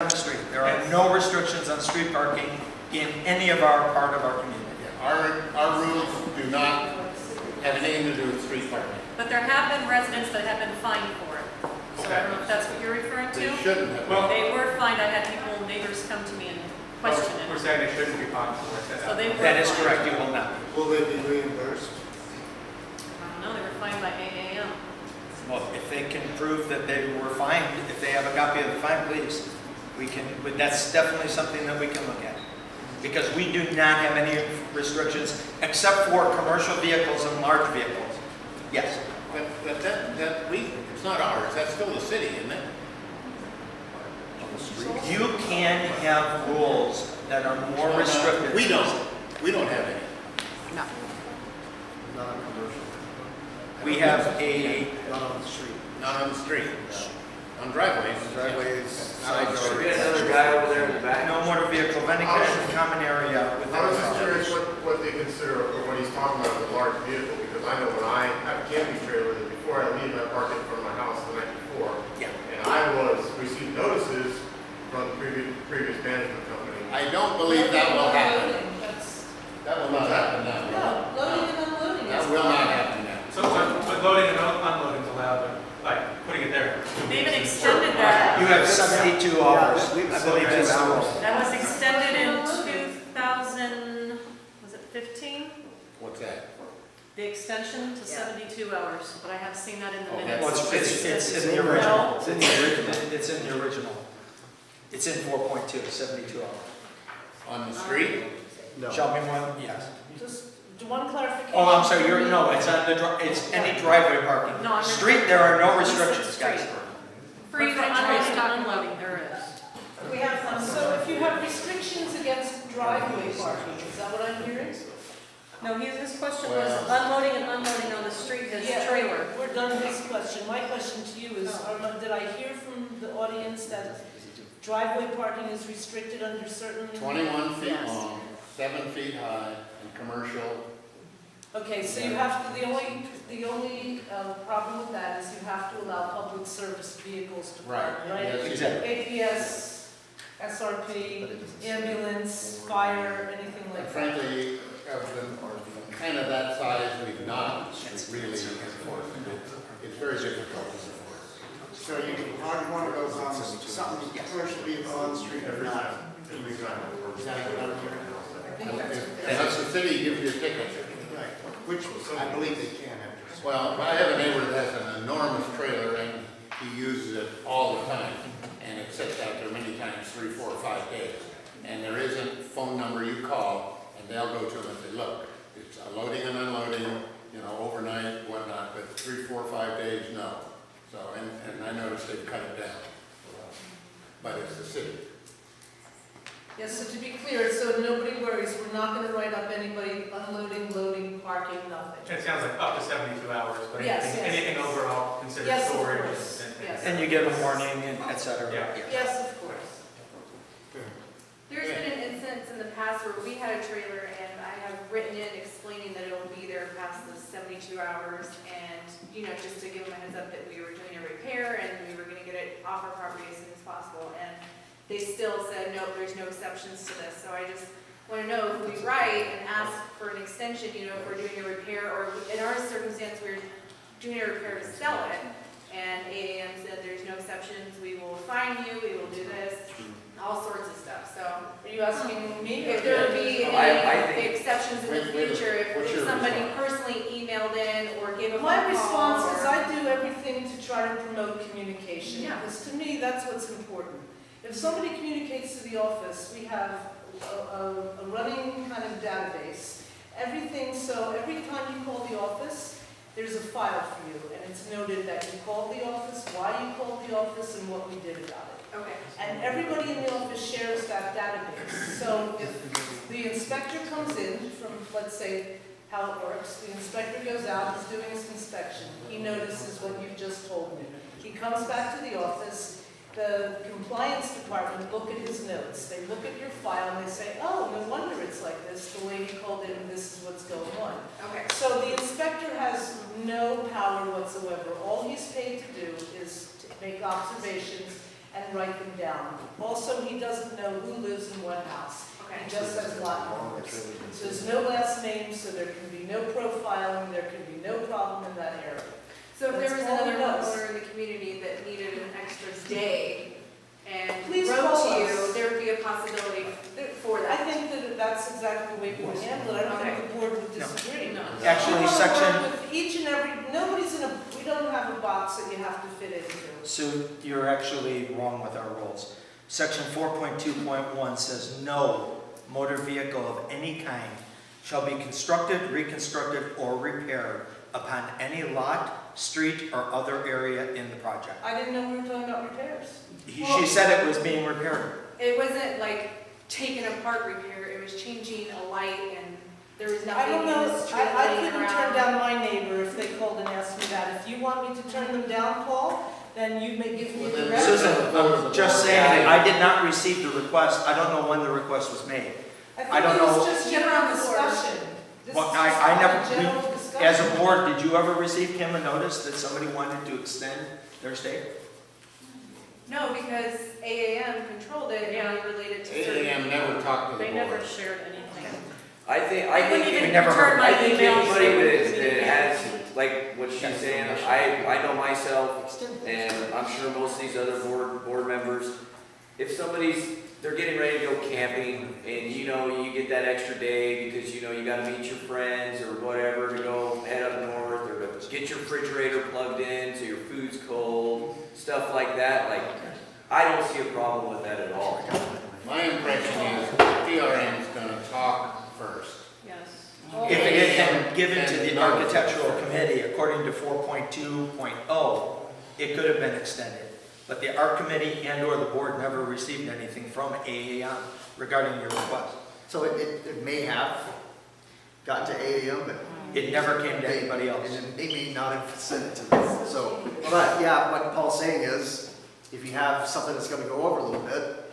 on the street. There are no restrictions on street parking in any of our part of our community. Our rules do not have anything to do with street parking. But there have been residents that have been fined for it. So I don't know if that's what you're referring to. They shouldn't have. Well, they were fined. I had people, neighbors come to me and question it. We're saying they shouldn't be fined for it. So they were That is fined. correct, you will not. Will they be reimbursed? I don't know, they were fined by AAM. Well, if they can prove that they were fined, if they have a copy of the fine, please. But that's definitely something that we can look at. Because we do not have any restrictions except for commercial vehicles and large vehicles. Yes. But it's not ours, that's still the city, isn't it? You can have rules that are more restrictive. We don't have any. No. Not on commercial. We have a, Not on the street. Not on the street. On driveways. Driveways, Not on side the street. yards. Another guy over there in the back. no motor vehicle, vending machine, common area within I was the just property. curious what they consider, or what he's talking about with a large vehicle, because I know when I have a camping trailer, that before I leave, I park it in front of my house the night before. Yeah. And I received notices from the previous management company. I don't believe that will happen. That's, That will not happen now. no, loading and unloading is That will not fine. happen now. So, but loading and unloading is allowed, but like putting it there. They even extended that. You have 72 hours. I believe that's the rule. That was extended in 2000, was it 15? What's that? The extension to 72 hours, but I have seen that in the Okay. minutes. Well, it's in the original. It's in the original. It's in the original. It's in 4.2, 72 hours. On the street? No. Shall be one, yes. Just one clarification. Oh, I'm sorry, no, it's on it's any driveway parking. No, I'm Street, there are no He said restrictions, guys. street. Free for unloading and unloading, there is. We have some, so if you have restrictions against driveway parking, is that what I'm hearing? No, his question was Well- unloading and unloading on the street, his Yeah, trailer. We're done with this question. My question to you is, did I hear from the audience that driveway parking is restricted under certain? 21 feet Yes. long, 7 feet high, and commercial. Okay, so you have to, the only problem with that is you have to allow public service vehicles to park, right? Yes, you Exactly. APS, SRP, ambulance, fire, anything And like that. frankly, of the kind of that size, we've not really enforced it. It's very difficult to enforce. So you can park one of those on something, commercial vehicle on the street or not? Is that what I'm hearing? Unless the city gives you a ticket. Right, which I believe they can after. Well, I have a neighbor that has an enormous trailer and he uses it all the time. And it sits out there many times, 3, 4, 5 days. And there isn't a phone number you call and they'll go to them and say, look, it's a loading and unloading, overnight, whatnot, but 3, 4, 5 days, no. So, and I noticed they've cut it down. But it's the city. Yes, so to be clear, so nobody worries, we're not gonna write up anybody unloading, loading, parking, nothing. It sounds like up to 72 hours, but Yes, anything, yes. anything over, I'll consider Yes, of storage. course. and- Yes. And you get a warning and et cetera. Yeah. Yes, of course. There's been an instance in the past where we had a trailer and I have written in explaining that it'll be there past the 72 hours and, just to give them a heads up that we were doing a repair and we were gonna get it off our property as soon as possible. And they still said, no, there's no exceptions to this. So I just wanna know if we write and ask for an extension, if we're doing a repair, or in our circumstance, we're doing a repair to sell it. And AAM said there's no exceptions, we will fine you, we will do this, all sorts of stuff. So Are you asking me? if there would be I any think- exceptions in the Wait, future, what's if your somebody response? personally emailed in or gave a phone My call. response is or- I do everything to try to promote communication, Yeah. because to me, that's what's important. If somebody communicates to the office, we have a running kind of database. Everything, so every time you call the office, there's a file for you, and it's noted that you called the office, why you called the office, and what we did about it. Okay. And everybody in the office shares that database. So if the inspector comes in from, let's say, how it works, the inspector goes out, he's doing his inspection, he notices what you just told me. He comes back to the office, the compliance department look at his notes, they look at your file and they say, oh, no wonder it's like this, the lady called in and this is what's going on. Okay. So the inspector has no power whatsoever. All he's paid to do is to make observations and write them down. Also, he doesn't know who lives in what house. Okay. He just has lot numbers. So there's no last name, so there can be no profiling, there can be no problem in that area. So if there was That's all another he does. homeowner in the community that needed an extra day and Please wrote call to you, us. there would be a possibility for I that. think that that's exactly the way we would handle it. I don't think the board would disagree. No. Actually, We wanna section, work with each and every, nobody's in a, we don't have a box that you have to fit into. Sue, you're actually wrong with our rules. Section 4.2.1 says no motor vehicle of any kind shall be constructed, reconstructed, or repaired upon any lot, street, or other area in the project. I didn't know we were talking about repairs. She said it was being repaired. It wasn't like taken apart repair, it was changing a light and there was I nothing don't in know, the street I laying couldn't turn around. down my neighbor if they called and asked me that. If you want me to turn them down, Paul, then you may give me Well, the then rest. Susan, I'm just saying, I did not receive the request. I don't know when the request was made. I don't think know. it was just general discussion. This Well, is I just never- general As discussion. a board, did you ever receive, Kim, a notice that somebody wanted to extend their stay? No, because AAM controlled it and related to certain. AAM never talked to the They never board. shared anything. I think We never heard. I think anybody that has, like what she's saying, I know myself, and I'm sure most of these other board members, if they're getting ready to go camping, and you get that extra day because you gotta meet your friends or whatever to go head up north, or to get your refrigerator plugged in so your food's cold, stuff like that, like, I don't see a problem with that at all. My impression is PRM is gonna talk first. Yes. If it had been given to the architectural committee according to 4.2.0, it could have been extended. But the art committee and/or the board never received anything from AAM regarding your request. So it may have gotten to AAM, but It never came to anybody else. and they may not have sent it to them. So, but yeah, what Paul's saying is, if you have something that's gonna go over a little bit,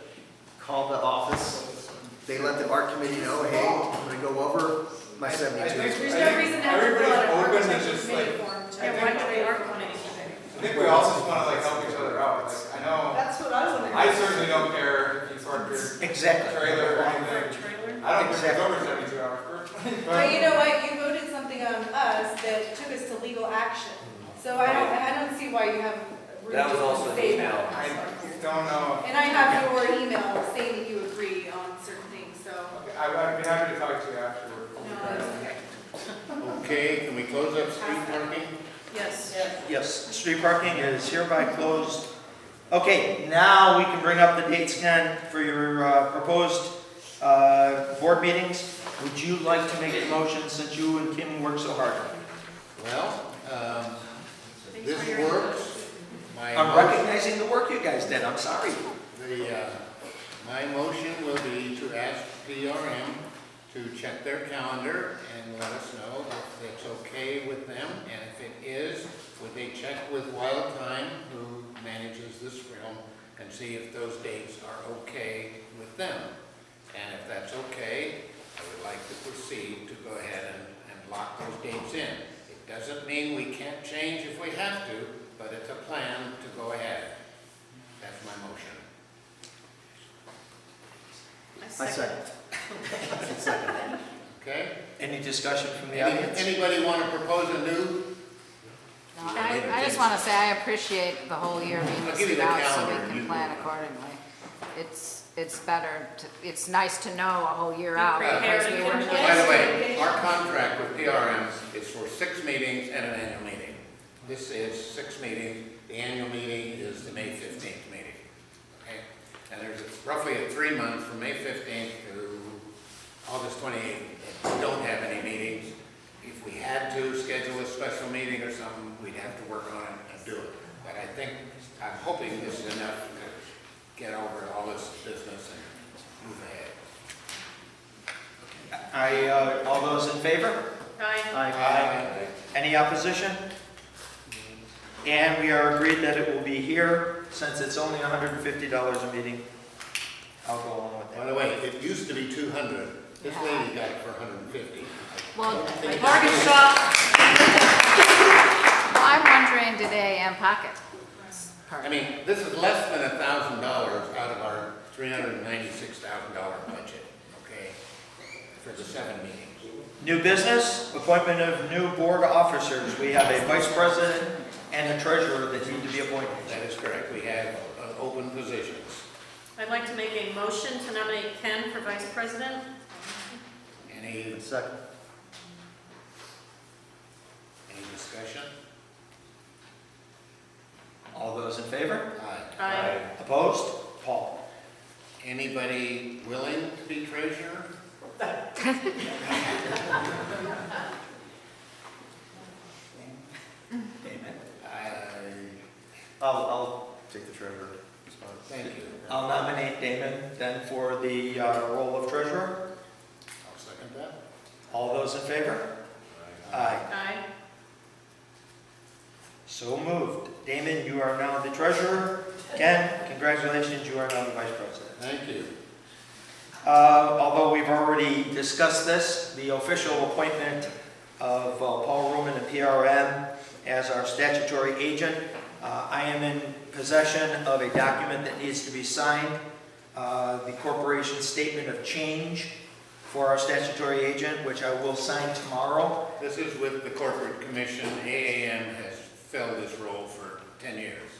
call the office. They let the art committee know, hey, I'm gonna go over my 72. There's no reason to have to fill out an Everybody's open to architecture just, committee like, form. Yeah, why do they aren't on anything? I think we also just wanna help each other out, like, I know, That's what I would. I certainly don't care if you park your Exactly. trailer or For a anything. trailer? I don't think it's Exactly. over 72 hours. But you know what, you voted something on us that took us to legal action. So I don't see why you have room That was to also an say email. that. I don't know. And I have your email saying that you agree on certain things, so, Okay, I'd be happy to talk to you afterward. no, that's okay. Okay, can we close up street parking? Yes. Yes, street parking is hereby closed. Okay, now we can bring up the dates again for your proposed board meetings. Would you like to make a motion since you and Kim worked so hard? Well, Thanks this for your works. My I'm motion- recognizing the work you guys did, I'm sorry. My motion will be to ask PRM to check their calendar and let us know if it's okay with them. And if it is, would they check with Wild Time, who manages this film, and see if those dates are okay with them. And if that's okay, I would like to proceed to go ahead and lock those dates in. It doesn't mean we can't change if we have to, but it's a plan to go ahead. That's my motion. I second. Okay? Any discussion from the audience? Anybody want to propose a new? No, I just want to say I appreciate the whole year being I'll give you listed the out so calendar, we you can plan can- accordingly. It's better, it's nice to know a whole year out prepared because we and were. By the way, our contract with PRM is for 6 meetings and an annual meeting. This is 6 meetings, the annual meeting is the May 15th meeting. Okay? And there's roughly a 3 month from May 15th to August 28th. If we don't have any meetings, if we had to schedule a special meeting or something, we'd have to work on it and do it. But I'm hoping this is enough to get over all this business and move ahead. All those in favor? Aye. Any opposition? And we are agreed that it will be here, since it's only $150 a meeting. I'll go along with By that. the way, it used to be 200. This lady got it for 150. Well, Bargain shop. I'm wondering, did AM pocket I mean, this is less than $1,000 out of our $396,000 budget, okay? For the 7 meetings. New business, appointment of new board officers. We have a vice president and a treasurer that need to be appointed. That is correct. We have open positions. I'd like to make a motion to nominate Ken for vice president. Any Second. discussion? All those in favor? Aye. Aye. Opposed? Paul. Anybody willing to be treasurer? Damon. I'll take the treasurer. Thank you. I'll nominate Damon then for the role of treasurer. I'll second that. All those in favor? Aye. Aye. So moved. Damon, you are now the treasurer. Ken, congratulations, you are now the vice president. Thank you. Although we've already discussed this, the official appointment of Paul Ruman and PRM as our statutory agent, I am in possession of a document that needs to be signed, the corporation statement of change for our statutory agent, which I will sign tomorrow. This is with the corporate commission. AAM has filled this role for 10 years.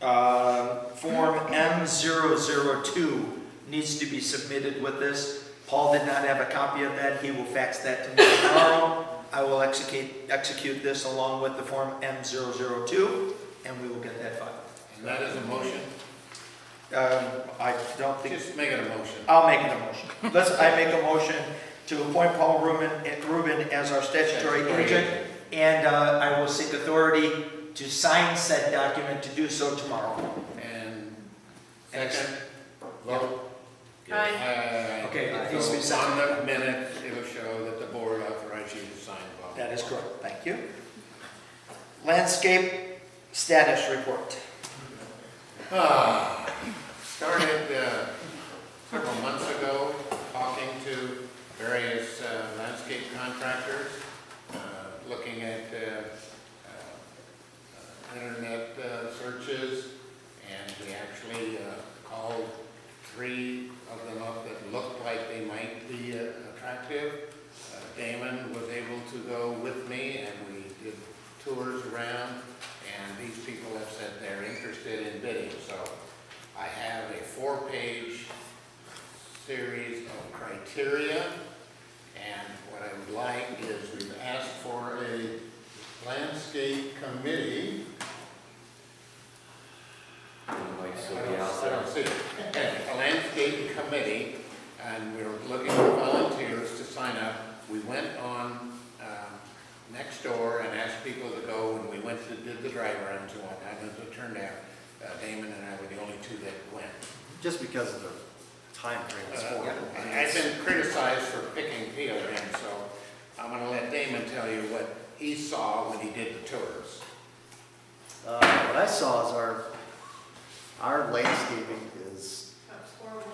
Form M002 needs to be submitted with this. Paul did not have a copy of that. He will fax that to me tomorrow. I will execute this along with the Form M002, and we will get that filed. And that is a motion? I don't think... Just make it a motion. I'll make it a motion. I make a motion to appoint Paul Rubin as our statutory agent, and I will seek authority to sign said document to do so tomorrow. And second, vote. Aye. Okay, it needs to be So on seconded. the minute, it'll show that the board authorized you to sign. Bob. That is correct. Thank you. Landscape status report. Started several months ago talking to various landscape contractors, looking at internet searches, and we actually called 3 of them up that looked like they might be attractive. Damon was able to go with me, and we did tours around, and these people have said they're interested in bidding. So I have a 4-page series of criteria, and what I would like is we've asked for a landscape committee. I don't see it. A landscape committee, and we're looking for volunteers to sign up. We went on next door and asked people to go, and we went to did the drive runs and whatnot, and it turned out Damon and I were the only 2 that went. Just because of the time frame. It's I've been criticized for picking PRM, so I'm going to let Damon tell you what he saw when he did the tours. What I saw is our landscaping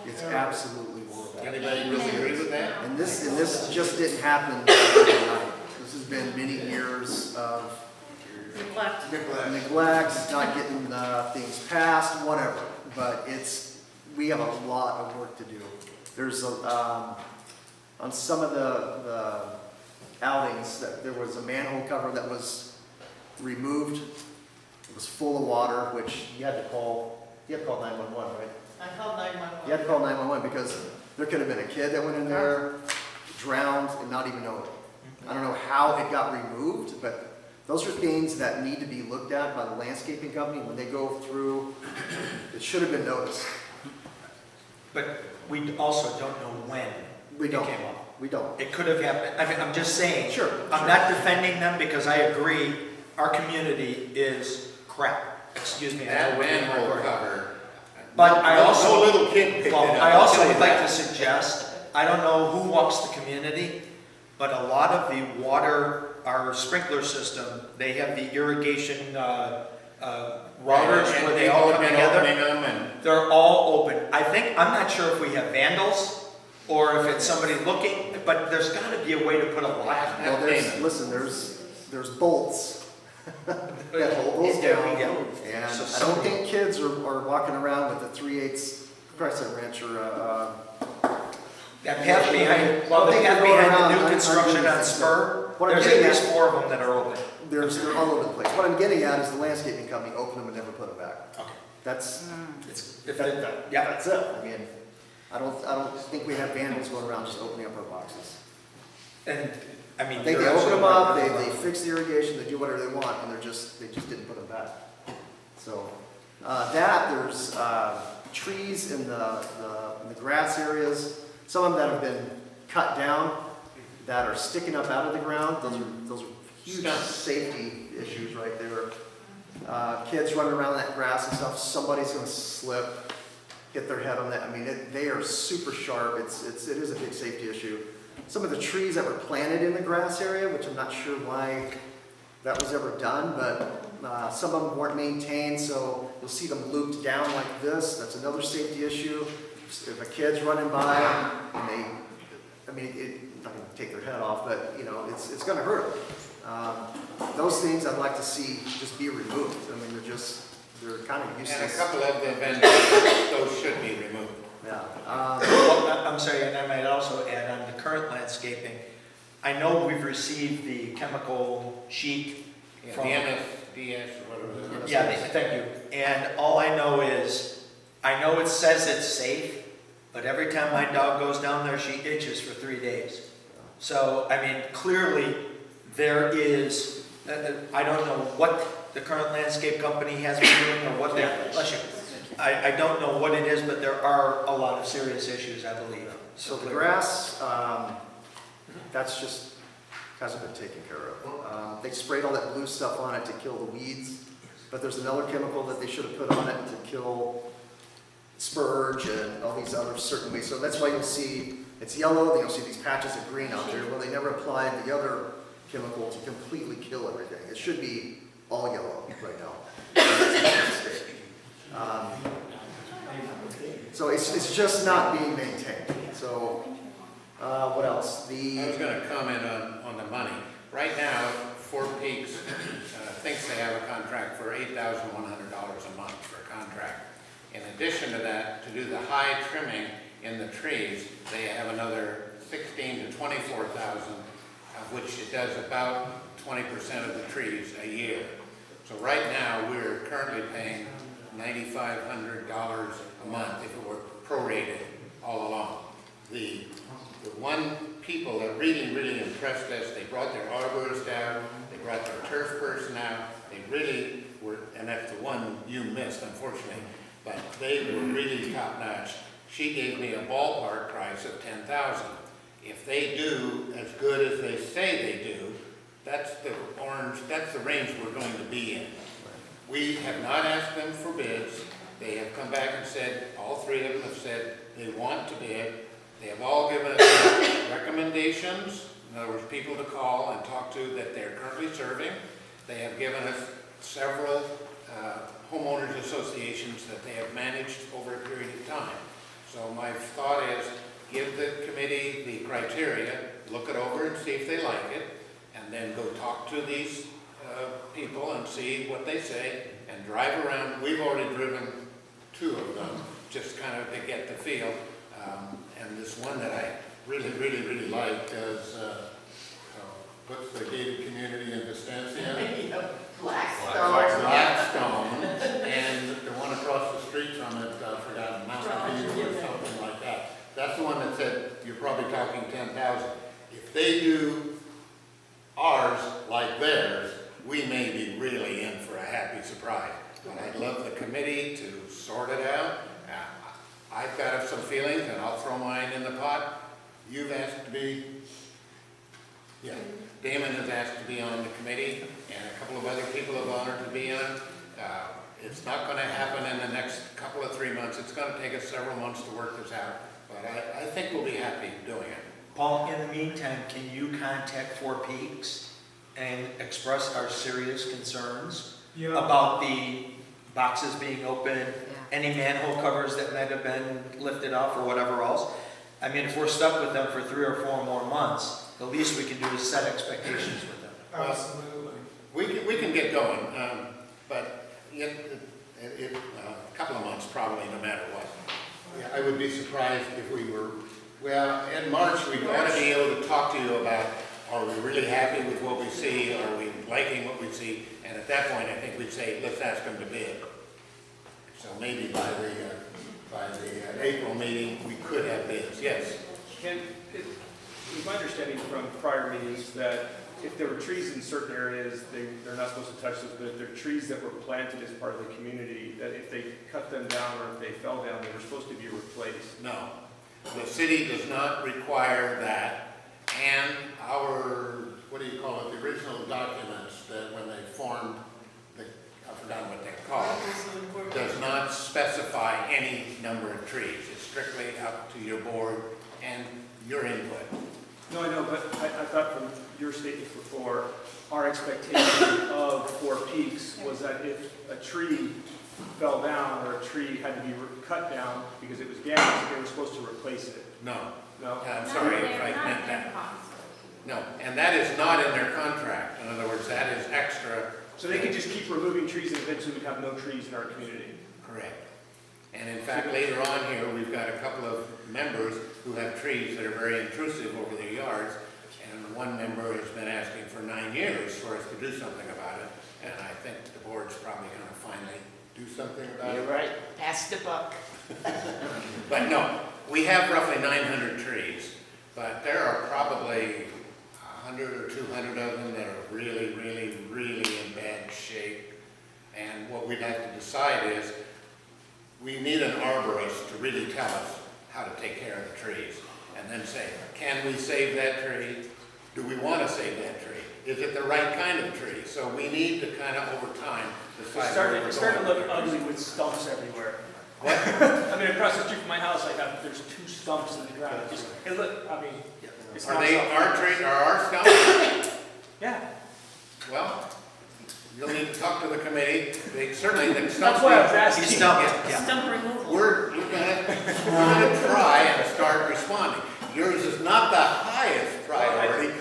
it's absolutely horrible. Anybody disagree with that? And this just didn't happen overnight. This has been many years of neglect, not getting things passed, whatever. But we have a lot of work to do. There's on some of the outings that there was a manhole cover that was removed. It was full of water, which you had to call 911, right? I called 911. You had to call 911 because there could have been a kid that went in there, drowned, and not even know it. I don't know how it got removed, but those are things that need to be looked at by the landscaping company when they go through. It should have been noticed. But we also don't know when We don't. it came up. We don't. It could have happened. I mean, I'm just saying. Sure. I'm not defending them because I agree our community is crap. Excuse me. That manhole cover. But I also, no little kid picked it well, up. I also I'll tell would you like that. to suggest, I don't know who walks the community, but a lot of the water, our sprinkler system, they have the irrigation routers And where they all people come have been together. opening them and They're all open. I'm not sure if we have vandals or if it's somebody looking, but there's got to be a way to put a lock. Well, there's bolts that hold those down. Yeah. And So I don't think kids are walking around with a 3/8 crescent wrench or That path behind, Well, the they path can go behind around the new on- construction on on things. Spur, What I'm there's getting at least at- 4 of them that are open. they're all over the place. What I'm getting at is the landscaping company opened them and never put them back. Okay. That's, It's, yeah, that's it. I mean, I don't think we have vandals going around just opening up our boxes. and, I mean. I think they you're open them up, absolutely they right. fix the irrigation, they do whatever they want, and they just didn't put them back. So, there's, trees in the grass areas, some of them that have been cut down, that are sticking up out of the ground, those are huge Stumps. safety issues right there. Kids running around that grass and stuff, somebody's gonna slip, hit their head on that. I mean, they are super sharp, it is a big safety issue. Some of the trees that were planted in the grass area, which I'm not sure why that was ever done, but some of them weren't maintained, so you'll see them looped down like this. That's another safety issue. If a kid's running by and not gonna take their head off, but you know, it's gonna hurt them. Those things I'd like to see just be removed. I mean, they're kind of And a useless. couple of the vendors, those should be removed. Yeah. Well, I'm sorry, and I might also add on the current landscaping, I know we've received the chemical sheet Yeah, from. the MSDS or whatever it is. Yeah, thank you. And all I know is, I know it says it's safe, but every time my dog goes down there, she itches for 3 days. So, I mean, clearly, there is, I don't know what the current landscape company has been doing or what they, bless you. I don't know what it is, but there are a lot of serious issues, I believe. So the grass, that's just hasn't been taken care of. They sprayed all that blue stuff on it to kill the weeds, but there's another chemical that they should have put on it to kill spurge and all these other certain ways. So that's why you'll see it's yellow, then you'll see these patches of green out there. Well, they never applied the other chemical to completely kill everything. It should be all yellow right now. So it's just not being maintained. So what else? I was gonna comment on the money. Right now, Four Peaks thinks they have a contract for $8,100 a month for a contract. In addition to that, to do the high trimming in the trees, they have another $16,000 to $24,000, of which it does about 20% of the trees a year. So right now, we're currently paying $9,500 a month if it were prorated all along. The one people that really impressed us, they brought their arborist out, they brought their turf person out, they really were, and that's the one you missed unfortunately, but they were really top notch. She gave me a ballpark price of $10,000. If they do as good as they say they do, that's the range we're going to be in. We have not asked them for bids. They have come back and said, all three of them have said they want to bid. They have all given us recommendations, in other words, people to call and talk to that they're currently serving. They have given us several homeowners associations that they have managed over a period of time. So my thought is, give the committee the criteria, look it over and see if they like it, and then go talk to these people and see what they say, and drive around. We've already driven 2 of them, just kind of to get the feel. And this one that I really like is, what's the gated community in Vistancia? Blackstone. And the one across the street from it, I forgot, Mountain View or something like that. That's the one that said, you're probably talking 10,000. If they do ours like theirs, we may be really in for a happy surprise. But I'd love the committee to sort it out. I've got some feelings, and I'll throw mine in the pot. You've asked to be, yeah, Damon has asked to be on the committee, and a couple of other people have honored to be on. It's not going to happen in the next couple of 3 months. It's going to take us several months to work this out, but I think we'll be happy doing it. Paul, in the meantime, can you contact Four Peaks and express our serious concerns about the boxes being open, any manhole covers that might have been lifted off or whatever else? I mean, if we're stuck with them for 3 or 4 more months, the least we can do is set expectations with them. Absolutely. We can get going, but a couple of months probably, no matter what. Yeah, I would be surprised if we were, well, in March, we ought to be able to talk to you about, are we really happy with what we see? Are we liking what we see? And at that point, I think we'd say, let's ask them to bid. So maybe by the April meeting, we could have bids, yes. Ken, it was my understanding from prior meetings that if there were trees in certain areas, they're not supposed to touch those, but if they're trees that were planted as part of the community, that if they cut them down or if they fell down, they were supposed to be replaced. No, the city does not require that, and our, what do you call it, the original documents that when they formed, I forgot what they're called, does not specify any number of trees. It's strictly up to your board and your input. No, I know, but I thought from your statement before, our expectation of Four Peaks was that if a tree fell down or a tree had to be cut down because it was damaged, they were supposed to replace it. No. No? I'm sorry if I meant that. No, and that is not in their contract. In other words, that is extra. So they could just keep removing trees and eventually we'd have no trees in our community. Correct. And in fact, later on here, we've got a couple of members who have trees that are very intrusive over their yards. And one member has been asking for 9 years for us to do something about it. And I think the board's probably going to finally do something about it. You're right, pass the buck. But no, we have roughly 900 trees, but there are probably 100 or 200 of them that are really, really, really in bad shape. And what we'd have to decide is, we need an arborist to really tell us how to take care of the trees. And then say, can we save that tree? Do we want to save that tree? Is it the right kind of tree? So we need to kind of, over time, decide where we're going. It's starting to look ugly with stumps everywhere. What? I mean, across the street from my house, there's 2 stumps in the ground. It look, I mean, it's Are not they something- our trees, are our stumps? Yeah. Well, you'll need to talk to the committee. They certainly, the stumps. That's why I was asking. He's stumped, yeah. Stump removal. We're gonna try and start responding. Yours is not the highest priority.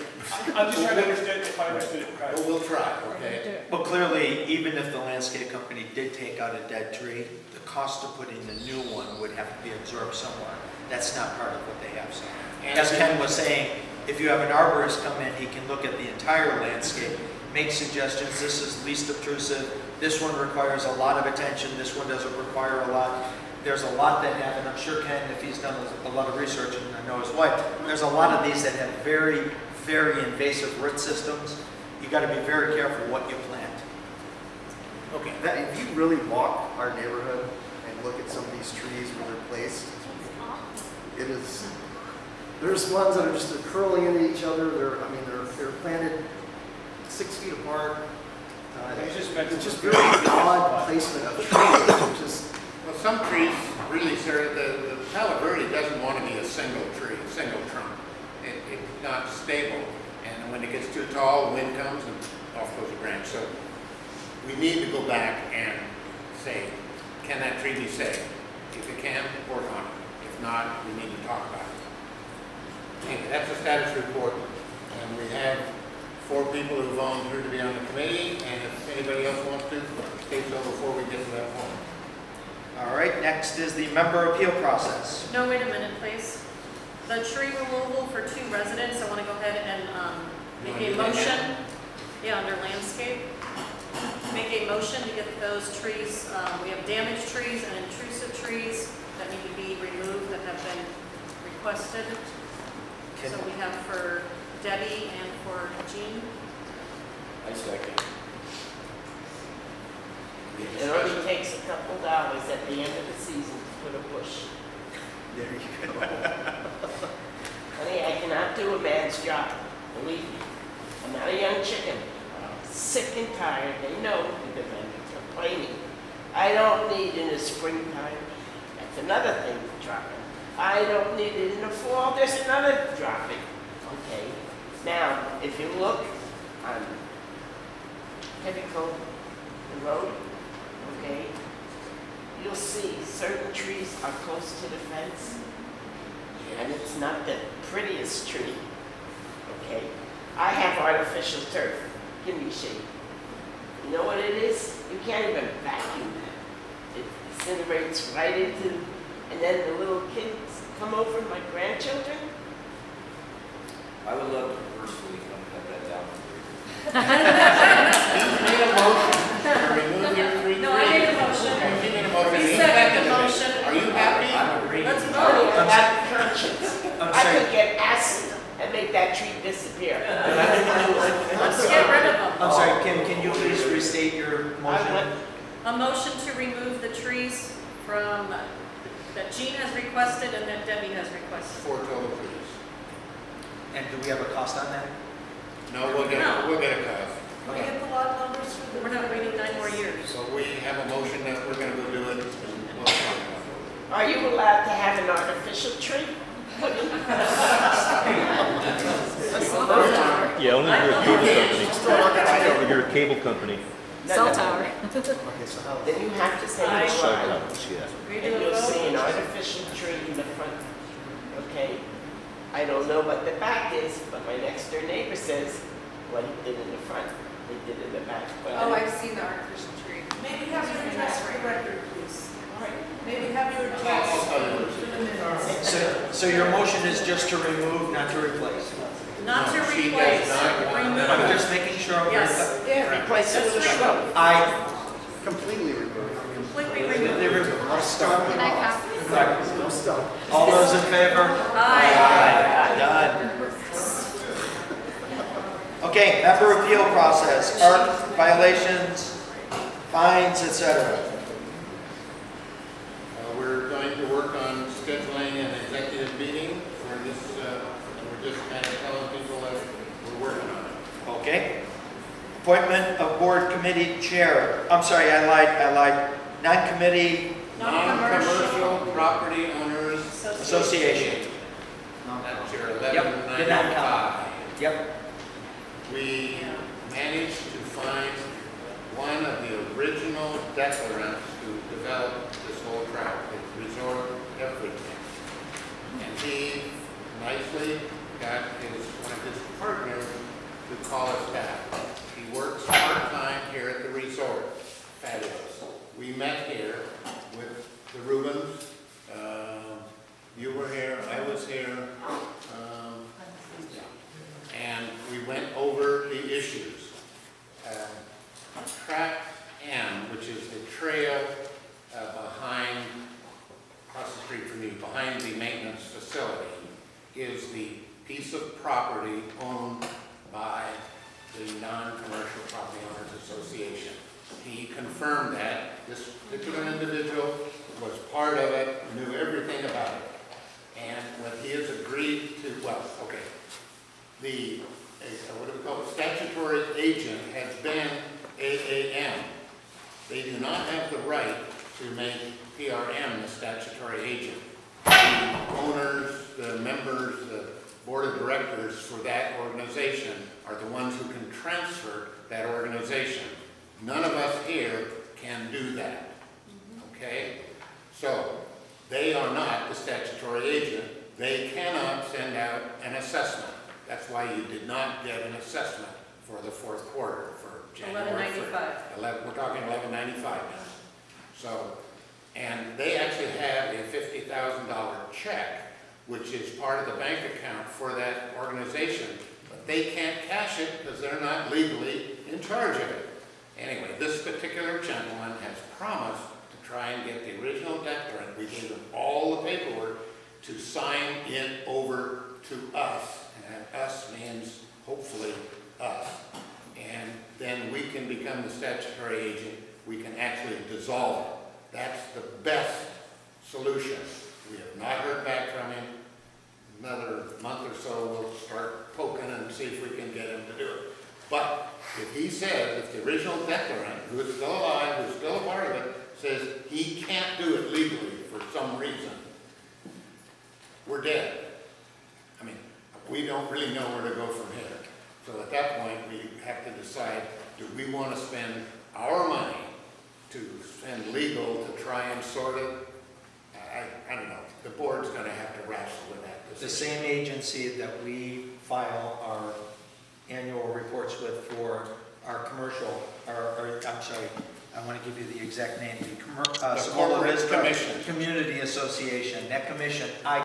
I'm just trying to understand if I understood it But correctly. we'll try, okay? Well, clearly, even if the landscape company did take out a dead tree, the cost of putting the new one would have to be absorbed somewhere. That's not part of what they have. So, as Ken was saying, if you have an arborist come in, he can look at the entire landscape, make suggestions. This is least obtrusive. This one requires a lot of attention. This one doesn't require a lot. There's a lot that have, and I'm sure Ken, if he's done a lot of research, and I know his wife, there's a lot of these that have very, very invasive root systems. You got to be very careful what you plant. Okay, if you really walk our neighborhood and look at some of these trees where they're placed, it is, there's ones that are just, they're curling into each other. They're planted 6 feet apart. It's just very odd placement of trees. Just, Well, some trees really, sir, the Palo Verde doesn't want to be a single tree, single trunk. It's not stable. And when it gets too tall, wind comes and off goes a branch. So we need to go back and say, can that tree be saved? If it can, work on it. If not, we need to talk about it. Okay, that's the status report. And we have 4 people who volunteered to be on the committee. And if anybody else wants to, stay so before we get to that point. All right, next is the member appeal process. No, wait a minute, please. The tree removal for 2 residents, I want to go ahead and make a motion. Yeah, under landscape. Make a motion to get those trees. We have damaged trees and intrusive trees that need to be removed that have been requested. So we have for Debbie and for Jean. I second. It only takes a couple dollars at the end of the season to put a bush. There you go. Honey, I cannot do a man's job, believe me. I'm not a young chicken. I'm sick and tired, they know, because I'm complaining. I don't need in the springtime. That's another thing dropping. I don't need it in the fall, there's another dropping. Okay, now, if you look on Heavy Coat, the road, okay, you'll see certain trees are close to the fence, and it's not the prettiest tree, okay? I have artificial turf, give me shade. You know what it is? You can't even vacuum that. It incinerates right into, and then the little kids come over, my grandchildren. I would love to personally come cut that down. He's made a motion to remove your three trees. No, I made a motion. Okay, he made a motion. He He seconded the seconded it. motion. Are you happy? I'm agreeing. Let's with vote. you. I have conscience. I'm I sorry. could get acid and make that tree disappear. Let's get rid of them. I'm sorry, Kim, can you please restate your motion? A motion to remove the trees from, that Jean has requested and that Debbie has requested. 4 total trees. And do we have a cost on that? No, we'll get a cost. Can we get the lot numbers for the? We're not waiting 9 more years. So we have a motion that we're gonna go do it, and we'll talk about it. Are you allowed to have an artificial tree? Yeah, only if you're a cable company. If you're a cable company. Cell tower. Okay, so how? Then you have to say Aye. it's Cell right. towers, yeah. We And do a you'll see an vote. artificial tree in the front, okay? I don't know what the back is, but my next door neighbor says what he did in the front, they did in the back. But Oh, I've seen the artificial tree. Maybe have your address for the record, please. Maybe have your I'll address tell you. for the minutes. So your motion is just to remove, not to replace? Not to No, she does replace, not want remove. I'm just making sure. I'm Yes. Yeah. Replace it with a shrub. I Completely removed. Completely completely remove. remove. No stump. Can I copy? No stump. All those in favor? Aye. Done. Okay, member appeal process, ARC violations, fines, etc. We're going to work on scheduling an executive meeting for this, and we're just kind of telling people that we're working on it. Okay. Appointment of board committee chair. I'm sorry, I lied. Non-committee Non-commercial property owners association. That's your Yep, did not count. 1195. Yep. We managed to find one of the original declarants who developed this whole tract, the resort, everything. And he nicely got one of his partners to call us back. He works part-time here at the resort. Fabulous. We met here with the Rubens. You were here, I was here. And we went over the issues. Tract M, which is the trail behind, across the street from you, behind the maintenance facility, is the piece of property owned by the Non-Commercial Property Owners Association. He confirmed that this particular individual was part of it, knew everything about it. And what he has agreed to, well, okay, what do we call it, statutory agent has been AAM. They do not have the right to make PRM the statutory agent. The owners, the members, the board of directors for that organization are the ones who can transfer that organization. None of us here can do that, okay? So, they are not the statutory agent. They cannot send out an assessment. That's why you did not get an assessment for the fourth quarter for January 1st. $11.95. We're talking $11.95 now. So, and they actually have a $50,000 check, which is part of the bank account for that organization, but they can't cash it because they're not legally in charge of it. Anyway, this particular gentleman has promised to try and get the original declarant. We gave him all the paperwork to sign it over to us. And us means hopefully us. And then we can become the statutory agent. We can actually dissolve it. That's the best solution. We have not heard back from him. Another month or so, we'll start poking and see if we can get him to do it. But if he says, if the original declarant, who is still alive, who's still a part of it, says he can't do it legally for some reason, we're dead. I mean, we don't really know where to go from here. So at that point, we have to decide, do we want to spend our money to spend legal to try and sort it? I don't know. The board's going to have to wrestle with that The decision. same agency that we file our annual reports with for our commercial, or, I'm sorry, I want to give you the exact name, the The Cibola Corporate Vista Commission. Community Association. That commission, I